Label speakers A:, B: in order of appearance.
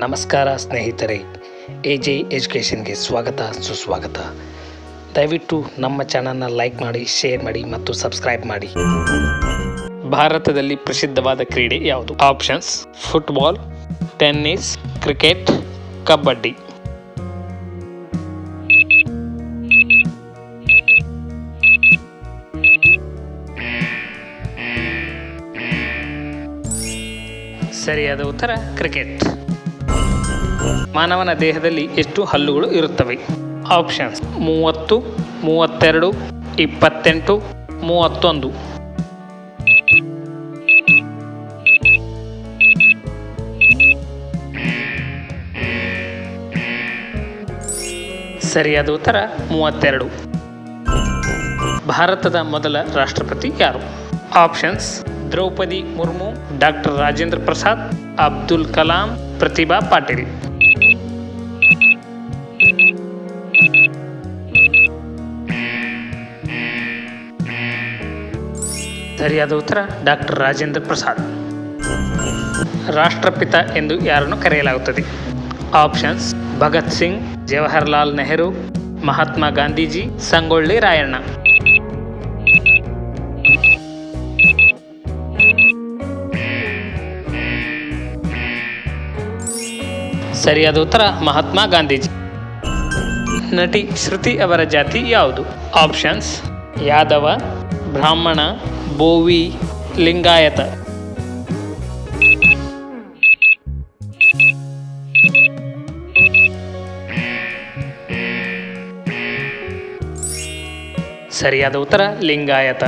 A: ನಮಸ್ಕಾರ ಸ್ನೇಹಿತರೆ, AJ ಎಜುಕೇಷನ್ಗೆ ಸ್ವಾಗತ ಸುಸ್ವಾಗತ. ದಯವಿಟ್ಟು ನಮ್ಮ ಚಾನಲ್ನ ಲೈಕ್ ಮಾಡಿ, ಶೇರ್ ಮಾಡಿ ಮತ್ತು ಸಬ್ಸ್ಕ್ರೈಬ್ ಮಾಡಿ. ಭಾರತದಲ್ಲಿ ಪ್ರಸಿದ್ಧವಾದ ಕ್ರೀಡೆ ಯಾವುದು? Options: football, tennis, cricket, kabaddi. ಸರಿಯಾದ ಉತ್ತರ ಕ್ರಿಕೆಟ್. ಮಾನವನ ದೇಹದಲ್ಲಿ ಎಷ್ಟು ಹಲ್ಲುಗಳು ಇರುತ್ತವೆ? ಆಪ್ಷನ್ಸ್: 30, 32, 28, 31. ಸರಿಯಾದ ಉತ್ತರ 32. ಭಾರತದ ಮೊದಲ ರಾಷ್ಟ್ರಪತಿ ಯಾರು? Options: Draupadi Murmu, doctor Rajendra Prasad, Abdul Kalam, Pratibha Patil. ಸರಿಯಾದ ಉತ್ತರ ಡಾಕ್ಟರ್ ರಾಜೇಂದ್ರ ಪ್ರಸಾದ್. ರಾಷ್ಟ್ರಪಿತ ಎಂದು ಯಾರನ್ನು ಕರೆಯಲಾಗುತ್ತದೆ? ಆಪ್ಷನ್ಸ್: ಭಗತ್ ಸಿಂಗ್, ಜವಾಹರ್ಲಾಲ್ ನೆಹರು, ಮಹಾತ್ಮ ಗಾಂಧೀಜಿ, ಸಂಗೊಳ್ಳಿ ರಾಯಣ್ಣ. ಸರಿಯಾದ ಉತ್ತರ ಮಹಾತ್ಮ ಗಾಂಧೀಜಿ. ನಟಿ ಶ್ರುತಿ ಅವರ ಜಾತಿ ಯಾವುದು? ಆಪ್ಷನ್ಸ್: ಯಾದವ, ಬ್ರಾಹ್ಮಣ, ಬೋವಿ, ಲಿಂಗಾಯತ. ಸರಿಯಾದ ಉತ್ತರ ಲಿಂಗಾಯತ.